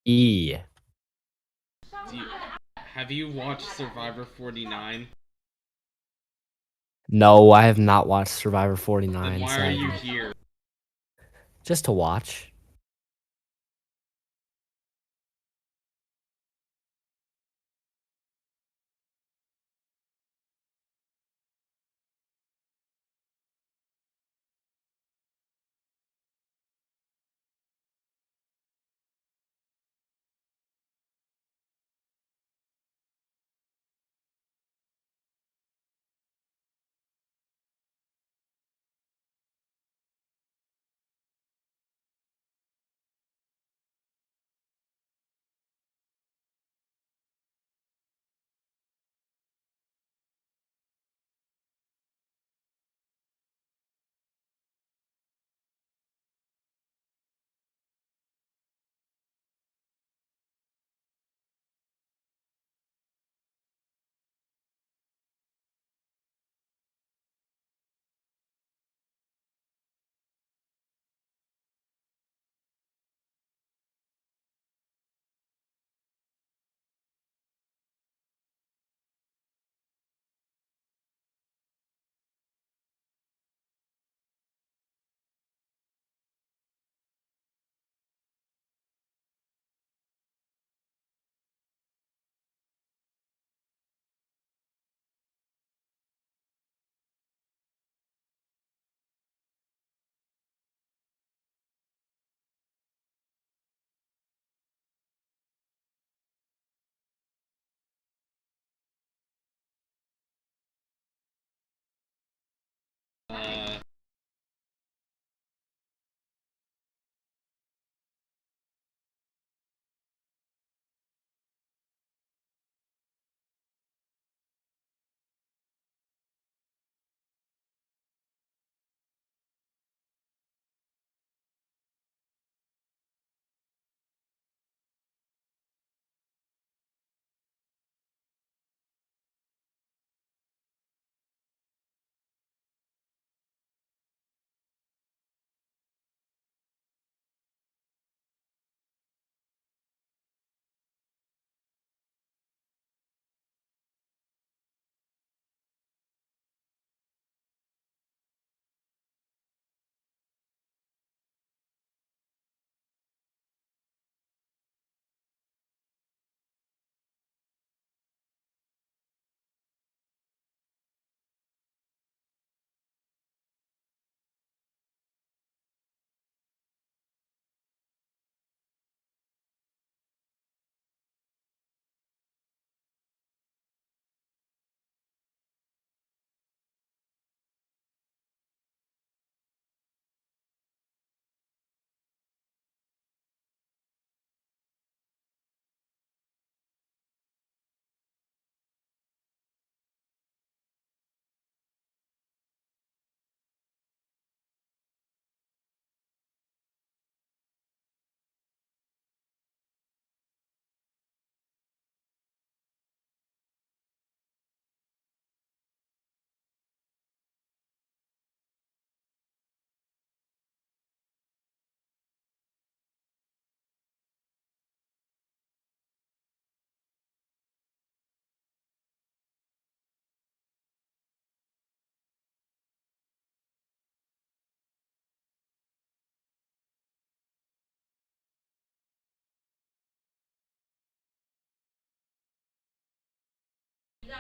E. You, have you watched Survivor 49? No, I have not watched Survivor Then 49, why are you sadly. here? Just to watch. Uh,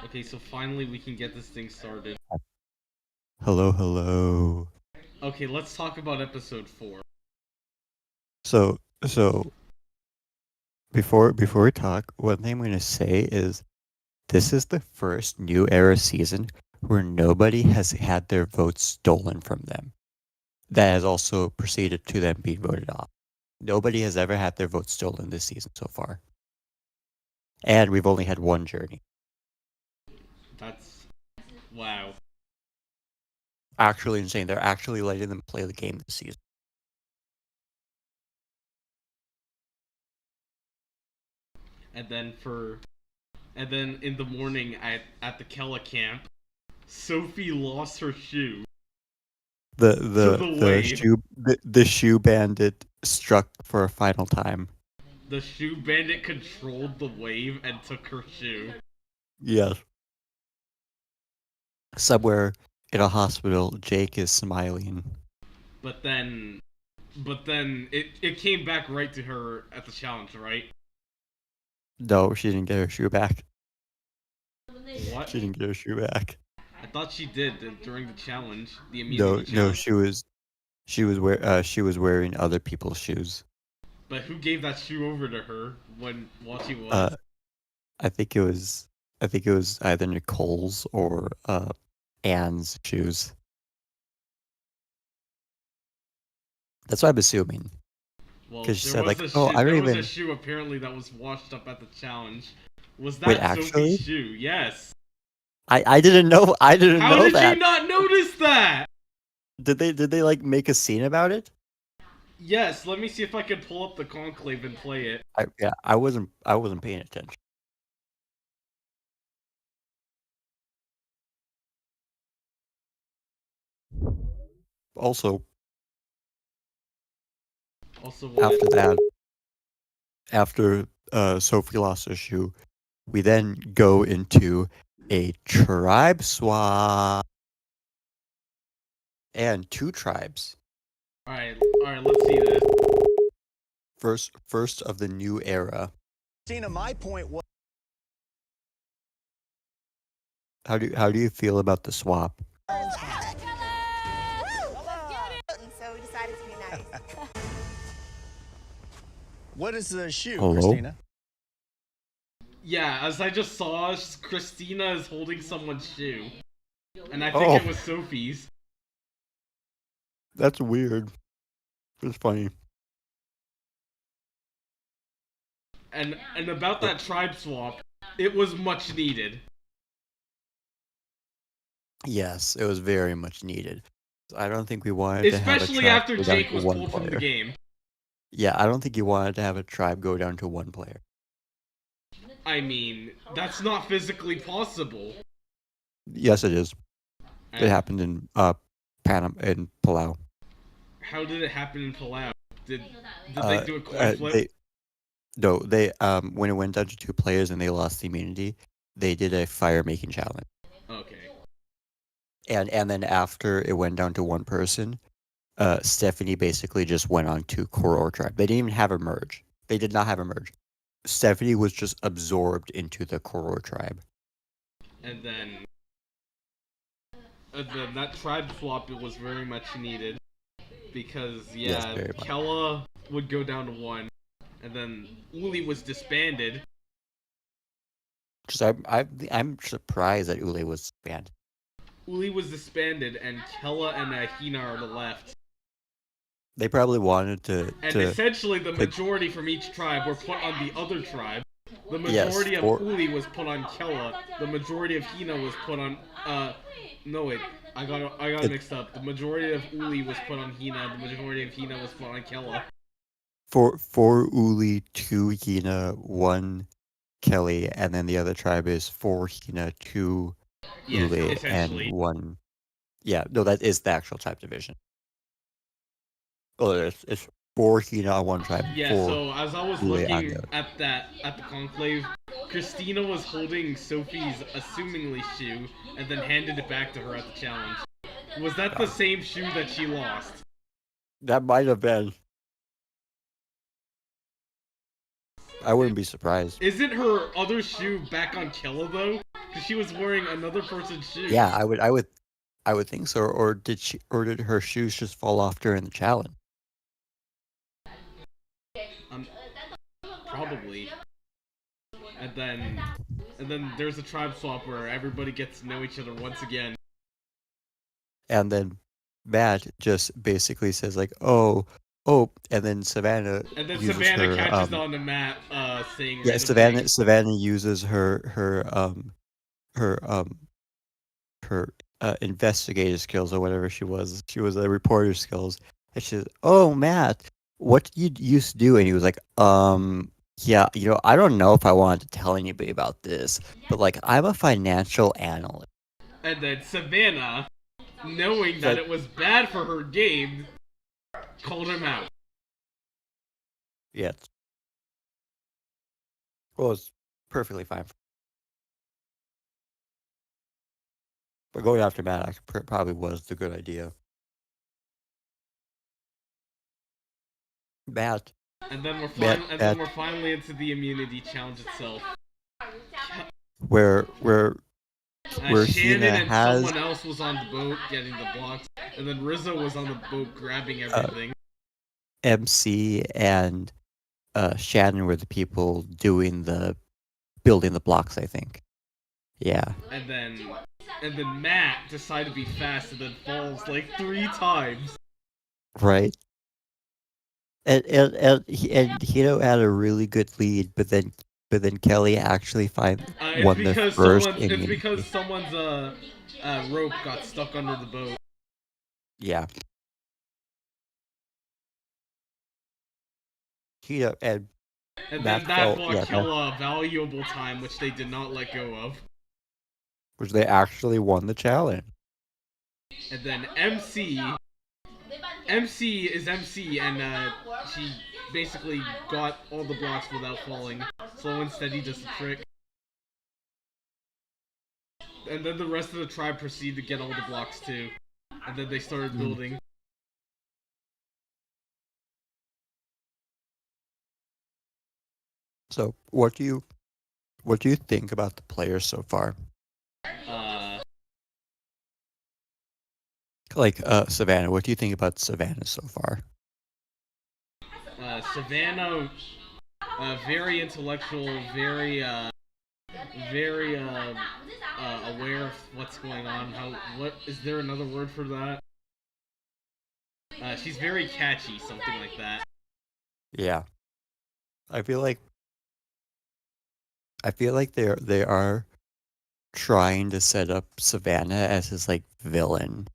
okay, so finally we can get this thing started. Hello, hello. Okay, let's talk about episode 4. So before we talk, one thing I'm gonna say is this is the first new era season where nobody has had their votes stolen from them. That has also proceeded to them being voted off. Nobody has ever had their votes stolen this season so far. And we've only had one journey. That's wow. Actually insane. They're actually letting them play the game this season. And then in the morning at the Kella camp, Sophie lost her shoe The to the the the wave. shoe the shoe bandit struck for a final time. the shoe bandit controlled the wave and took her shoe. Yes. Somewhere in a hospital, Jake is smiling. But then it came back right to her at the challenge, right? No, she didn't get her shoe back. What? She didn't get her shoe back. I thought she did during the challenge, the No, immunity no, challenge. she was wearing other people's shoes. But who gave that shoe over to her while she was? I think it was either Nicole's or Anne's shoes. That's what I'm assuming. Well, 'cause she there said, was like, a "Oh, shoe, I don't there was even-" a shoe apparently that was washed up at the challenge. Was Wait, that actually? Sophie's shoe? Yes. I didn't know How know did that. you not notice that? Did they like make a scene about it? Yes, let me see if I can pull up the conclave and play it. I wasn't paying attention. Also, Also, what? after that, after Sophie lost her shoe, we then go into a tribe swap and 2 tribes. Alright, let's see this. First of the new era. Christina, my point was. How do you feel about the swap? And so we decided to be nice. What is the shoe, Hello? Christina? Yeah, as I just saw, Christina is holding someone's shoe. And I think Oh. it was Sophie's. That's weird. It's funny. And about that tribe swap, it was much needed. Yes, it was very much needed. I don't think we wanted to have a Especially tribe after go down Jake to was one pulled from the player. game. Yeah, I don't think you wanted to have a tribe go down to 1 player. I mean, that's not physically possible. Yes, it is. It And happened in in Palau. how did it happen in Palau? Did Uh, they do a coin flip? They when it went down to 2 players and they lost the immunity, they did a fire making challenge. Okay. And then after it went down to 1 person, Stephanie basically just went on to Koror tribe. They didn't even have a merge. They did not have a merge. Stephanie was just absorbed into the Koror tribe. And then that tribe swap was very much needed. Because, Yes, yeah, very much. Kella would go down to 1. And then Uli was disbanded. Just I'm surprised that Ule was banned. Uli was disbanded, and Kella and Hina are left. They probably wanted And to essentially, the majority from each tribe were put on the other tribe. The majority of Uli was put on Kella. The majority of Hina was put on. No wait, I got mixed up. The majority of Uli was put on Hina. The majority of Hina was put on Kella. four Uli, 2 Hina, 1 Kelly, and then the other tribe is 4 Hina, 2 Yes, Ule, essentially. and 1. Yeah, no, that is the actual tribe division. Oh, it's 4 Hina on 1 tribe. Yeah, 4. so as I was Ule on looking the other. at the conclave, Christina was holding Sophie's assumingly shoe and then handed it back to her at the challenge. Was that the same shoe that she lost? That might have been. I wouldn't be surprised. Isn't her other shoe back on Kella though? Because she was wearing another person's shoe. Yeah, I would think so. Or did her shoes just fall off during the challenge? Probably. And then there's a tribe swap where everybody gets to know each other once again. And then Matt just basically says like, oh, and then Savannah. And then uses Savannah her, catches on to Matt saying Yeah, random things. Savannah uses her investigative skills or whatever she was. She was a reporter skills, and she says, "Oh, Matt, what did you used to do?" And he was like, yeah, I don't know if I wanted to tell anybody about this, but like, I'm a financial analyst." And then Savannah, knowing that it was bad for her game, called him out. Yeah, Well, it's perfectly fine. But going after Matt probably was the good idea. Matt. And then we're finally into the immunity challenge itself. Where Shannon Hina and has someone else was on the boat getting the blocks, and then Rizzo was on the boat grabbing everything. MC and Shannon were the people building the blocks, I think. Yeah. And then Matt decided to be fast and then falls like 3 times. Right. And Hino had a really good lead, but then Kelly actually won the first immunity. It's because someone's rope got stuck under the boat. Yeah. Hino and then Matt that bought Kella a valuable time, which they did not let go of. Which they actually won the challenge. And then MC is MC, and she basically got all the blocks without falling. Slow and steady, just a trick. And then the rest of the tribe proceeded to get all the blocks too. And then they started building. So, what do you think about the players so far? Savannah, what do you think about Savannah so far? Savannah, very intellectual, very aware of what's going on. What is there another word for that? She's very catchy, something like that. Yeah, I feel like they are trying to set up Savannah as his like villain.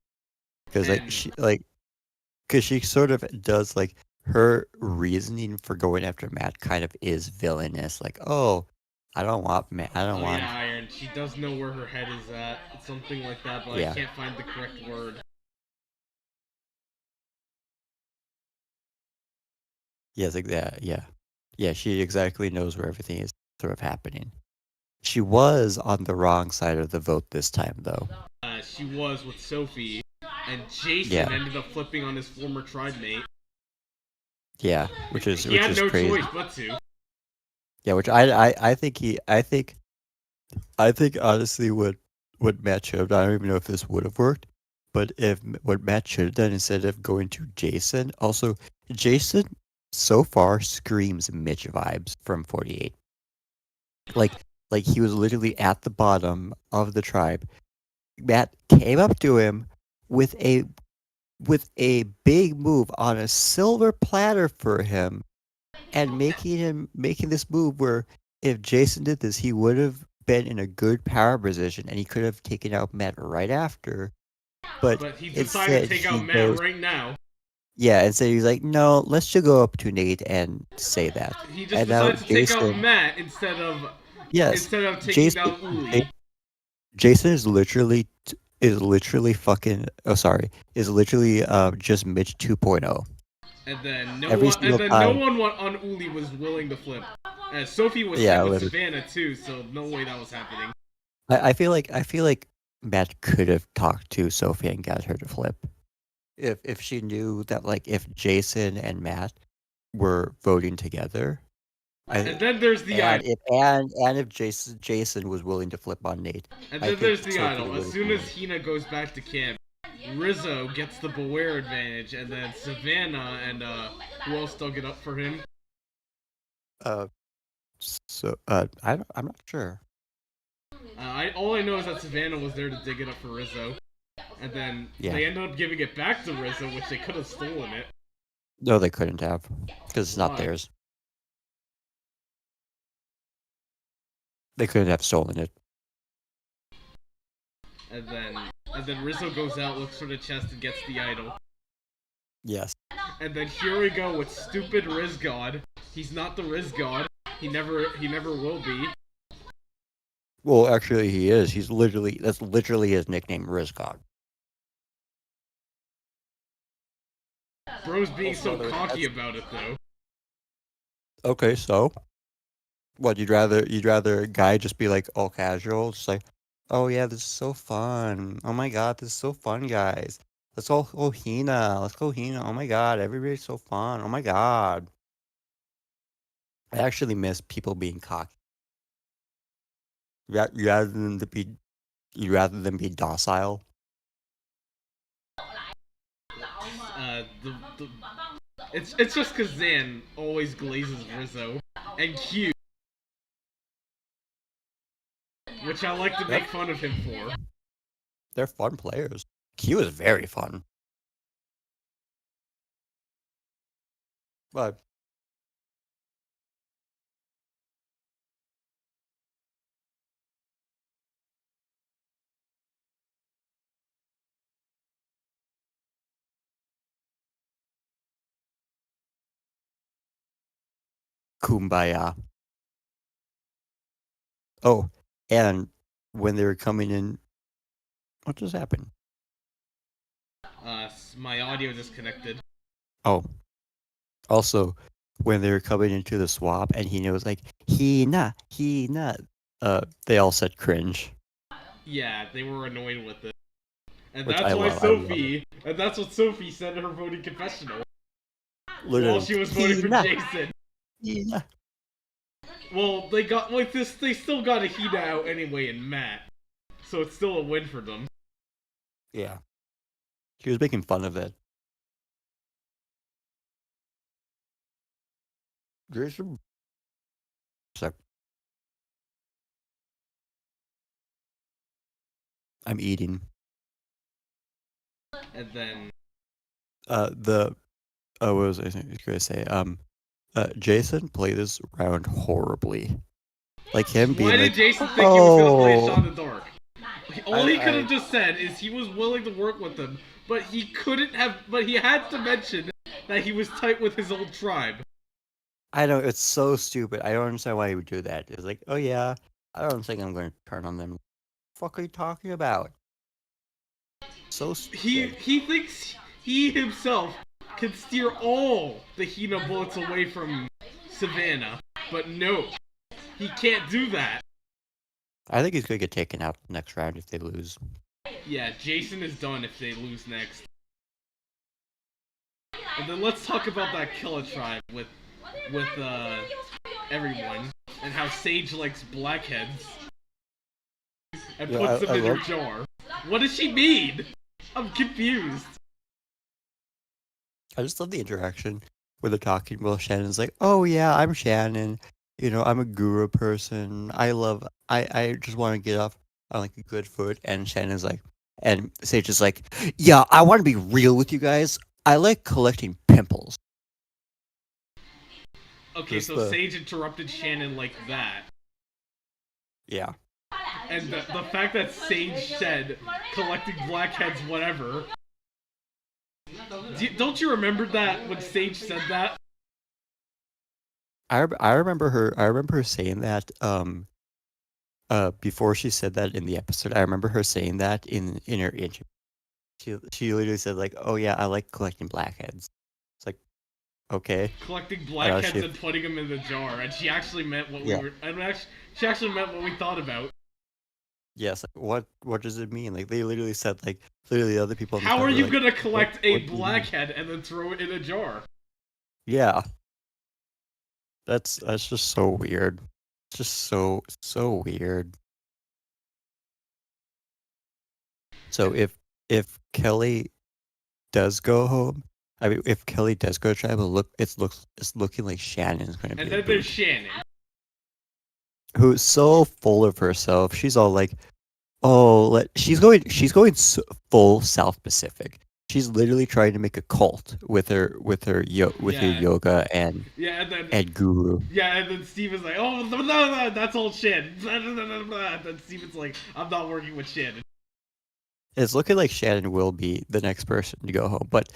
Because she sort of does like her reasoning for going after Matt kind of is villainous. Like, oh, I don't want Matt. I don't want. Yeah, Iron. She does know where her head is at. Something like that, but I can't find the correct word. Yes, like that. Yeah. She exactly knows where everything is sort of happening. She was on the wrong side of the vote this time, though. She was with Sophie. And Jason ended up flipping on his former tribe mate. Yeah, which is he had no crazy. choice but to. Yeah, which I think honestly what Matt should have done, I don't even know if this would have worked, but if what Matt should have done instead of going to Jason, also Jason so far screams Mitch vibes from 48. Like he was literally at the bottom of the tribe. Matt came up to him with a big move on a silver platter for him, and making this move where if Jason did this, he would have been in a good power position and he could have taken out Matt right after. But he decided to take out Matt right now. Yeah, and so he's like, no, let's just go up to Nate and say that. He just decided to take out Matt instead of taking down Uli. Jason is literally just Mitch 2.0. And then no one on Uli was willing to flip. Sophie was with Savannah too, so no way that was happening. I feel like Matt could have talked to Sophie and got her to flip. If she knew that, like, if Jason and Matt were voting together. And then there's the idol. If Jason was willing to flip on Nate. And then there's the idol. As soon as Hina goes back to camp, Rizzo gets the Beware advantage, and then Savannah and who else dug it up for him? I'm not sure. All I know is that Savannah was there to dig it up for Rizzo, and then they ended up giving it back to Rizzo, which they could have stolen it. No, they couldn't have, because it's not theirs. They couldn't have stolen it. And then Rizzo goes out, looks for the chest, and gets the idol. Yes. And then here we go with stupid Riz God. He's not the Riz God. He never will be. Well, actually, he is. That's literally his nickname, Riz God. Bro's being so cocky about it, though. Okay, so What you'd rather a guy just be like all casual, just like, oh yeah, this is so fun. Oh my god, this is so fun, guys. Let's all go Hina. Let's go Hina. Oh my god, everybody's so fun. Oh my god. I actually miss people being cocky. Rather than to be, rather than be docile. The it's just because Zan always glazes Rizzo and Q, which I like to make fun of him for. They're fun players. Q is very fun. But Kumbaya. Oh, and when they were coming in, what just happened? My audio disconnected. Oh, also, when they were coming into the swap, and he knows like Hina. They all said cringe. Yeah, they were annoyed with it. And Which that's I why love, I love Sophie, and that's what Sophie said in her voting confessional. Literally, While she was voting for Hina, Jason. Hina. Well, they got, like, this, they still got a Hina out anyway in Matt. So it's still a win for them. Yeah, she was making fun of it. Jason. So, I'm eating. And then... What was I gonna say? Jason played this round horribly. Like him being Why like, did Jason think he was gonna play oh, Shot in the Dark? All he could I- have just said is he was willing to work with them, but he couldn't have, but he had to mention that he was tight with his old tribe. I know it's so stupid. I don't understand why he would do that. It's like, oh yeah, I don't think I'm going to turn on them. What the fuck are you talking about? So stupid. He thinks he himself can steer all the Hina bullets away from Savannah, but no, he can't do that. I think he's gonna get taken out next round if they lose. Yeah, Jason is done if they lose next. And then let's talk about that Killer tribe with everyone and how Sage likes blackheads and Yeah, puts them I in her love- jar. What does she mean? I'm confused. I just love the interaction where they're talking. Well, Shannon's like, "Oh yeah, I'm Shannon. You know, I'm a guru person. I just want to get off on like a good foot." And Shannon's like, and Sage is like, "Yeah, I want to be real with you guys. I like collecting pimples." Okay, Just so the- Sage interrupted Shannon like that. Yeah. And the fact that Sage said collecting blackheads, whatever. Don't you remember that when Sage said that? I remember her saying that before she said that in the episode. I remember her saying that in her interview. She literally said like, "Oh yeah, I like collecting blackheads." It's like, okay. Collecting blackheads she- and putting them in the jar, and she actually meant what Yeah. we were. She actually meant what we thought about. Yes, like, what does it mean? Like they literally said like literally other people. in the How crowd are were you like, gonna collect what a do you mean?" blackhead and then throw it in a jar? Yeah. That's just so weird. It's just so weird. So if Kelly does go home, I mean, if Kelly does go tribal, it's looking like Shannon's going to be And the then there's boot, Shannon. who's so full of herself. She's all like, "Oh, she's going full South Pacific. She's literally trying to make a cult with her her Yeah. yoga and Yeah, and then guru." yeah, and then Steven's like, "Oh no, that's all Shannon." And then Steven's like, "I'm not working with Shannon." It's looking like Shannon will be the next person to go home, but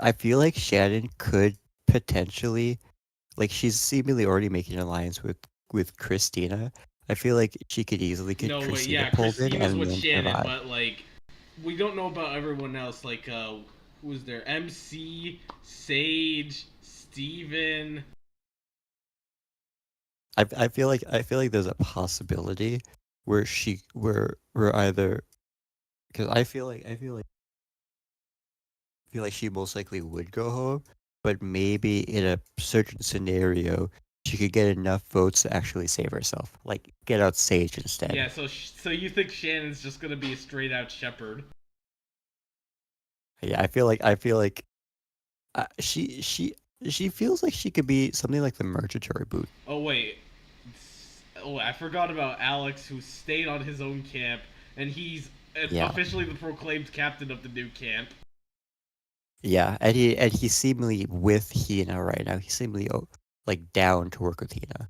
I feel like Shannon could potentially, like, she's seemingly already making an alliance with Christina. I feel like she could easily get No, wait, Christina yeah, pulled in Christina's and with then Shannon, survive. but like, we don't know about everyone else. Like, who's there? MC, Sage, Steven. I feel like there's a possibility where we're either because I feel like she most likely would go home, but maybe in a certain scenario she could get enough votes to actually save herself, like get out Sage instead. Yeah, so you think Shannon's just gonna be a straight out shepherd? Yeah, I feel like she feels like she could be something like the Merchatory Boot. Oh wait, I forgot about Alex, who stayed on his own camp, and he's Yeah. officially the proclaimed captain of the new camp. Yeah, and he's seemingly with Hina right now. He's seemingly like down to work with Hina.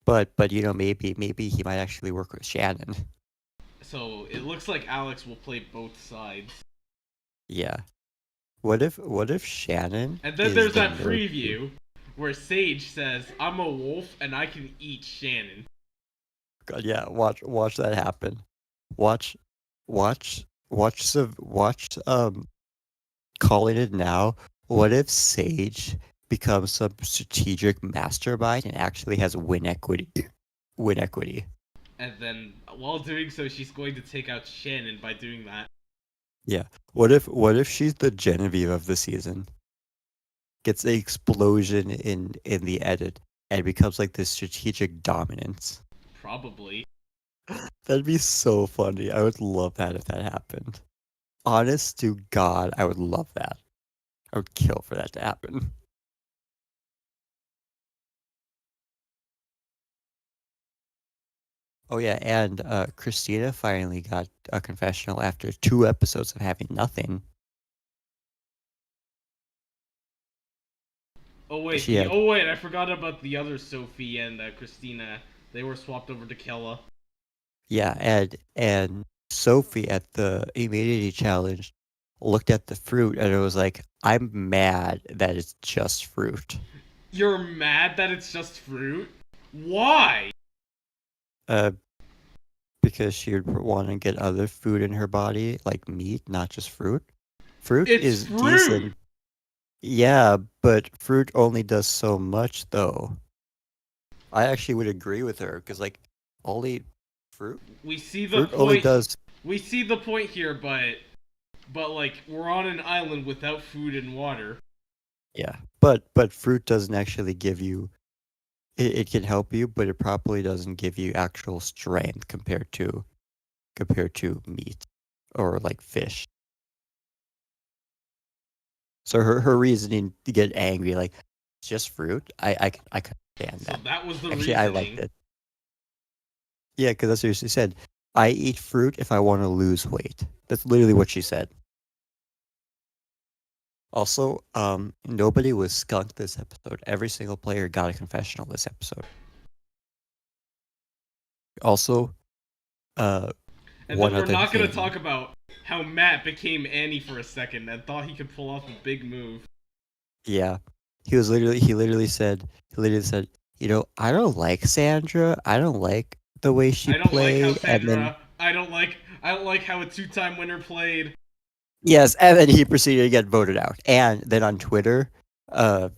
But maybe he might actually work with Shannon. So it looks like Alex will play both sides. Yeah. What if Shannon? And then is there's the that nerd preview where Sage says, "I'm a wolf and I can eat Shannon." God, yeah, watch that happen. Watch calling it now. What if Sage becomes some strategic mastermind and actually has win equity? Win equity. And then while doing so, she's going to take out Shannon by doing that. Yeah. What if she's the Genevieve of the season? Gets the explosion in the edit and becomes like this strategic dominance. Probably. That'd be so funny. I would love that if that happened. Honest to God, I would love that. I would kill for that to happen. Oh yeah, and Christina finally got a confessional after 2 episodes of having nothing. Oh wait, I forgot about the other Sophie and Christina. They were swapped over to Kella. Yeah, and Sophie at the immunity challenge looked at the fruit and it was like, I'm mad that it's just fruit. You're mad that it's just fruit? Why? Because she would want to get other food in her body, like meat, not just fruit. Fruit It's is fruit! decent. Yeah, but fruit only does so much, though. I actually would agree with her, because, like, only fruit? We see the Fruit only point. does... We see the point here, but like we're on an island without food and water. Yeah, but fruit doesn't actually give you... It can help you, but it probably doesn't give you actual strength compared to meat or like fish. So her reasoning to get angry, like it's just fruit, I can understand So that. that was the Actually, reasoning. I liked it. Yeah, because that's what she said. I eat fruit if I want to lose weight. That's literally what she said. Also, nobody was skunked this episode. Every single player got a confessional this episode. Also, And then one we're other not going to thing. talk about how Matt became Annie for a second and thought he could pull off a big move. Yeah, he literally said, you know, I don't like Sandra. I don't like the way she I don't played. like how Sandra. And then, I don't like how a 2-time winner played. yes, and then he proceeded to get voted out. And then on Twitter, Sandra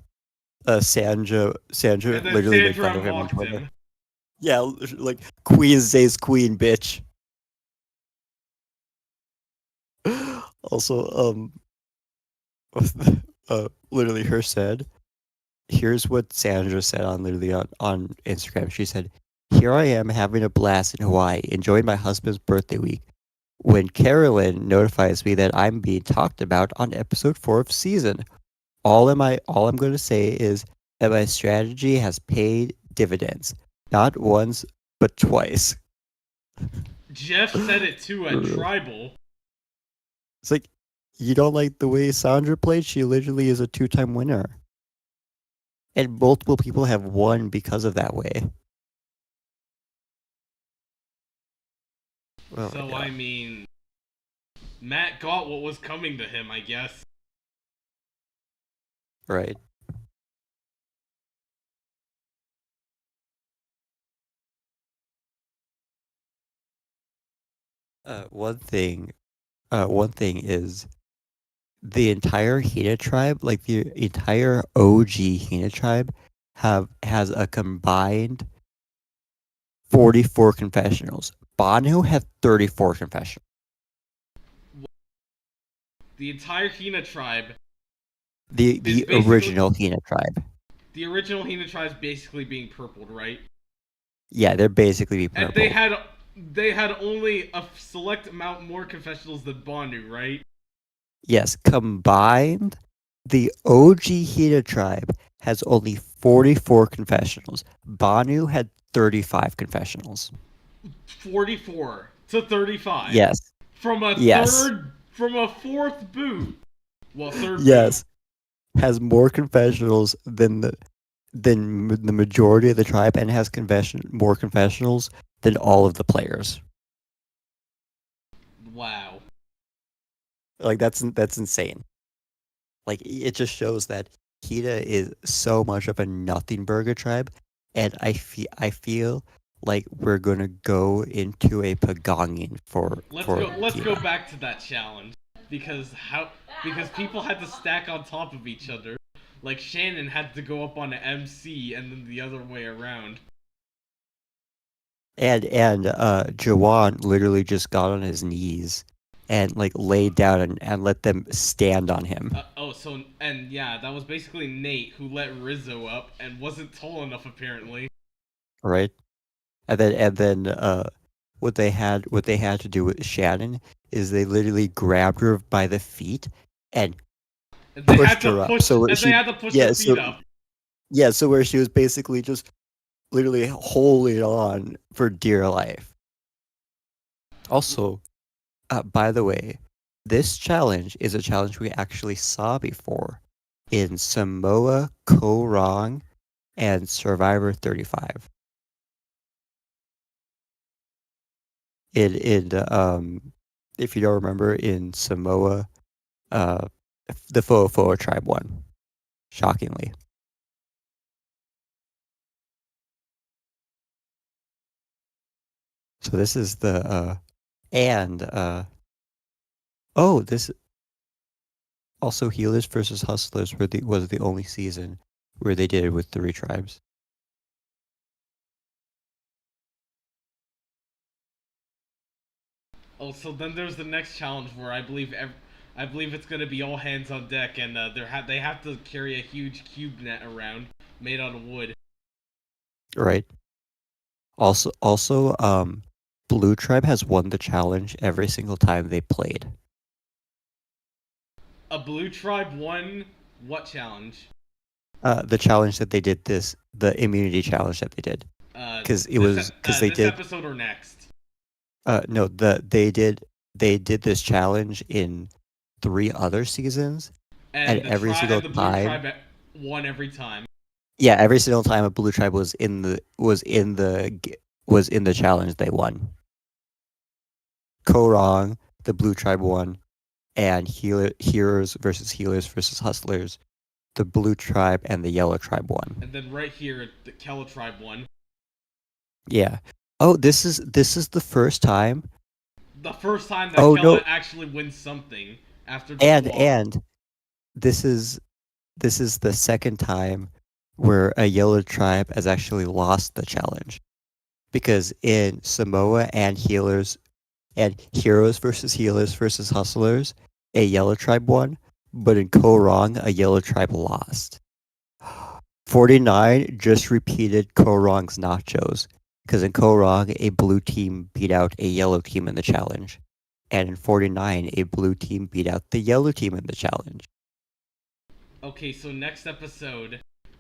And then literally made Sandra fun of him on mocked Twitter. him. Yeah, like Queen says queen, bitch. Also, literally her said, here's what Sandra said on Instagram. She said, "Here I am having a blast in Hawaii, enjoying my husband's birthday week, when Carolyn notifies me that I'm being talked about on episode 4 of season. All I'm going to say is that my strategy has paid dividends, not once but twice." Jeff said it too at Tribal. It's like, you don't like the way Sandra played? She literally is a 2-time winner. And multiple people have won because of that way. Oh So, I mean, Matt got what was coming to him, I guess. Right. One thing is the entire Hina tribe, like the entire OG Hina tribe, has a combined 44 confessionals. Banu had 34 confessionals. The entire Hina tribe. The original Hina tribe. The original Hina tribe is basically being purpled, right? Yeah, they're basically purple. And they had only a select amount more confessionals than Banu, right? Yes, combined, the OG Hina tribe has only 44 confessionals. Banu had 35 confessionals. 44 to 35. Yes. From a Yes. from a fourth boot. Well, third Yes. Has more confessionals than the majority of the tribe, and has more confessionals than all of the players. boot. Wow. Like that's insane. Like it just shows that Hina is so much of a nothing burger tribe, and I feel like we're gonna go into a pagonging for Let's Hina. go back to that challenge because people had to stack on top of each other. Like Shannon had to go up on an MC and then the other way around. And Jawan literally just got on his knees and like laid down and let them stand on him. That was basically Nate who let Rizzo up and wasn't tall enough apparently. Right. And then what they had to do with Shannon is they literally grabbed her by the feet and pushed her up. They had to push her feet up. Yeah, so where she was basically just literally holding on for dear life. Also, by the way, this challenge is a challenge we actually saw before in Samoa, Koh Rong, and Survivor 35. If you don't remember, in Samoa, the Fo'ofo'a tribe won, shockingly. So this is the this also Healers versus Hustlers was the only season where they did it with 3 tribes. Oh, so then there's the next challenge where I believe it's gonna be all hands on deck, and they have to carry a huge cube net around made out of wood. Right. Also, Blue Tribe has won the challenge every single time they played. A Blue Tribe won what challenge? The challenge that they did the immunity challenge that they did. Because they this did episode or next. No, they did this challenge in 3 other seasons, and every single the Blue time Tribe won every time. Yeah, every single time a Blue Tribe was in the challenge, they won. Koh Rong, the Blue Tribe won, and Heroes versus Hustlers, the Blue Tribe and the Yellow Tribe won. And then right here, the Kella Tribe won. Yeah. Oh, this is the first time. The first time that Kella actually wins something after. And this is the second time where a Yellow Tribe has actually lost the challenge, because in Samoa and Heroes versus Hustlers, a Yellow Tribe won, but in Koh Rong, a Yellow Tribe lost. 49 just repeated Koh Rong's nachos, because in Koh Rong, a blue team beat out a yellow team in the challenge, and in 49, a blue team beat out the yellow team in the challenge. Okay, so next episode,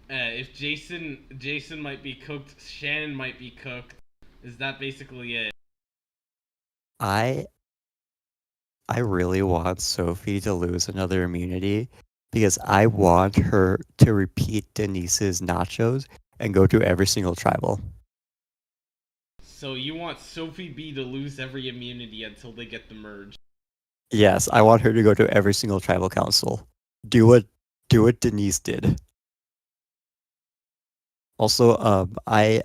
if Jason might be cooked, Shannon might be cooked. Is that basically it? I really want Sophie to lose another immunity, because I want her to repeat Denise's nachos and go to every single tribal. So you want Sophie B to lose every immunity until they get the merge? Yes, I want her to go to every single tribal council. Do what Denise did. Also, I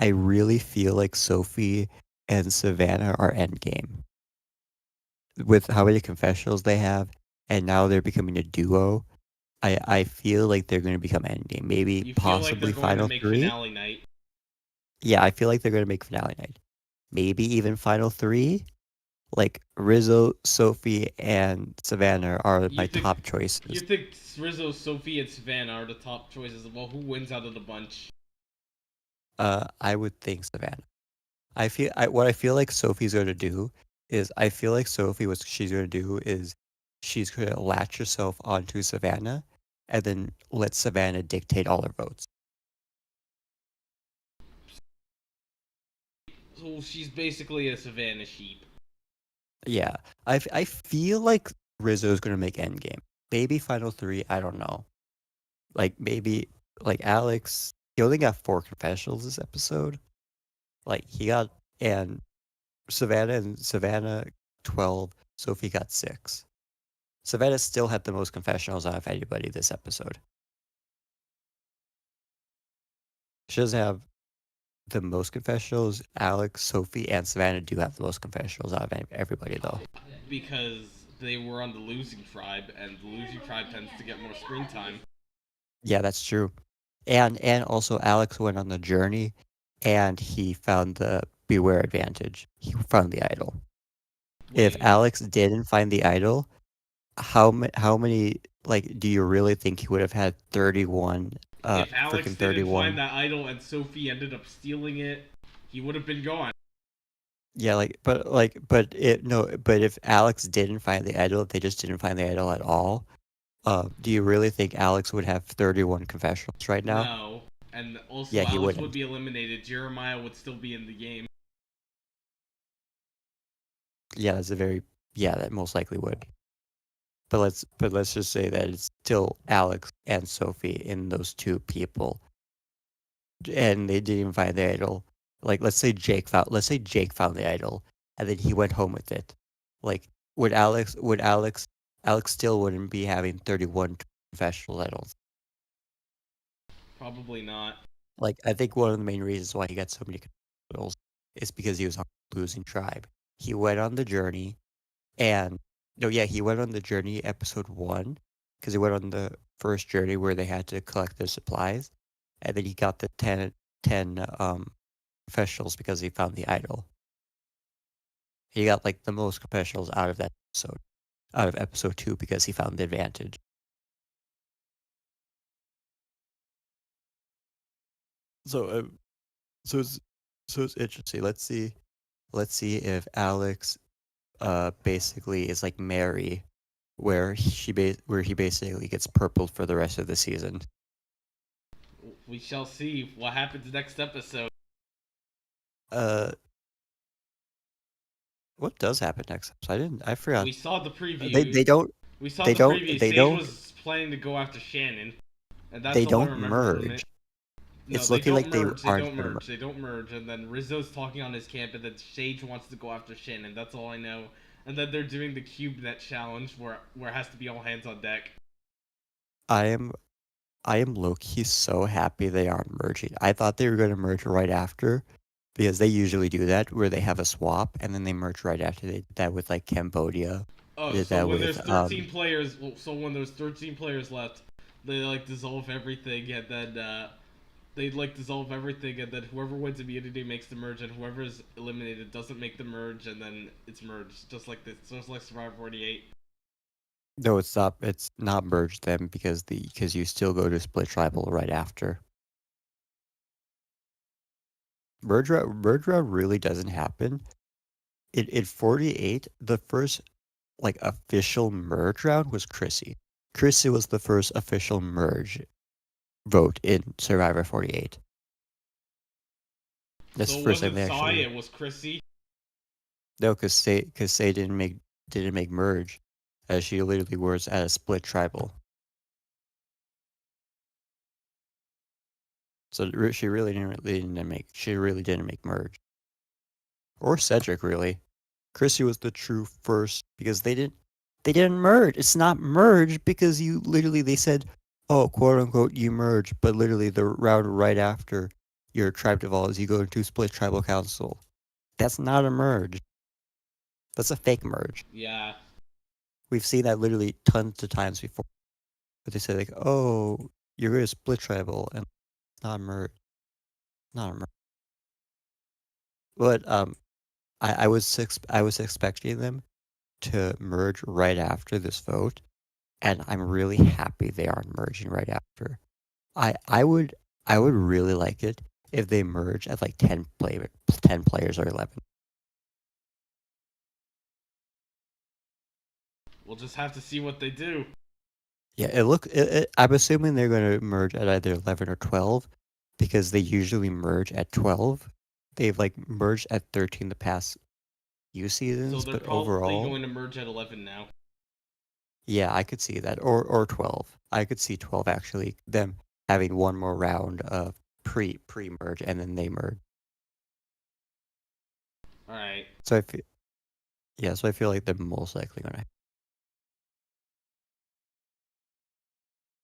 really feel like Sophie and Savannah are endgame. With how many confessionals they have, and now they're becoming a duo. I feel like they're going to become endgame. Maybe You feel like they're possibly going to final make 3. finale night? Yeah, I feel like they're going to make finale night. Maybe even final 3. Like Rizzo, Sophie, and Savannah are my top You choices. think Rizzo, Sophie, and Savannah are the top choices? Well, who wins out of the bunch? I would think Savannah. What I feel like Sophie's going to do is I feel like Sophie what she's going to do is she's going to latch herself onto Savannah and then let Savannah dictate all her votes. So she's basically a Savannah sheep. Yeah, I feel like Rizzo's going to make Endgame. Maybe Final 3, I don't know. Like maybe like Alex, he only got 4 confessionals this episode. Like he got and Savannah 12, Sophie got 6. Savannah still had the most confessionals out of anybody this episode. She doesn't have the most confessionals. Alex, Sophie, and Savannah do have the most confessionals out of everybody, though. Because they were on the losing tribe, and the losing tribe tends to get more screen time. Yeah, that's true. And also Alex went on the journey, and he found the Beware advantage. He found the idol. If Alex didn't find the idol, how many like do you really think he would have had 31? If Alex Freaking didn't 31. find that idol and Sophie ended up stealing it, he would have been gone. Yeah, but if Alex didn't find the idol, if they just didn't find the idol at all, do you really think Alex would have 31 confessionals right now? No. And also, Yeah, he Alex wouldn't. would be eliminated. Jeremiah would still be in the game. Yeah, that most likely would. But let's just say that it's still Alex and Sophie in those 2 people, and they didn't even find the idol. Like let's say Jake found the idol, and then he went home with it. Like Alex still wouldn't be having 31 confessional idols. Probably not. Like I think one of the main reasons why he got so many confessionals is because he was on the losing tribe. He went on the journey, and he went on the journey episode 1 because he went on the first journey where they had to collect their supplies, and then he got the 10 confessionals because he found the idol. He got like the most confessionals out of episode 2 because he found the advantage. So it's interesting. Let's see if Alex basically is like Mary, where he basically gets purpled for the rest of the season. We shall see what happens next episode. What does happen next episode? I forgot. We saw the preview. We saw the preview. Sage was planning to go after Shannon, and that's they all I don't remember from merge. it. No, It's looking like they merge. aren't They don't merge, and then Rizzo's talking on his camp, and then Sage wants to go after Shannon. That's all I know. And then they're doing the CubeNet challenge, where it has to be all hands on deck. I am low-key so happy they aren't merging. I thought they were going to merge right after, because they usually do that, where they have a swap, and then they merge right after. They did that with, like, Cambodia. Oh, so when there's 13 players, when there's 13 players left, they, like, dissolve everything, and then, whoever wins immunity makes the merge, and whoever is eliminated doesn't make the merge, and then it's merged, just like Survivor 48. No, it's not. It's not merged them because you still go to split tribal right after. Merge round really doesn't happen. In 48, the first like official merge round was Chrissy. Chrissy was the first official merge vote in Survivor 48. That's so the first time they actually. It was Chrissy. No, because Say didn't make merge, as she literally was at a split tribal. So she really didn't make merge. Or Cedric really. Chrissy was the true first because they didn't merge. It's not merge because they said, oh, quote unquote, you merge, but literally the round right after your tribe devolves, you go into split tribal council. That's not a merge. That's a fake merge. Yeah. We've seen that literally tons of times before. but they say like, oh, you're going to split tribal and it's not merge, not a merge. But I was expecting them to merge right after this vote, and I'm really happy they aren't merging right after. I would really like it if they merge at like 10 players or 11. We'll just have to see what they do. Yeah, I'm assuming they're going to merge at either 11 or 12 because they usually merge at 12. They've like merged at 13 the past few seasons, So they're but probably overall, going to merge at 11 now. yeah, I could see that, or 12. I could see 12 actually. Them having one more round of pre merge and then they merge. All right. So I feel like they're most likely gonna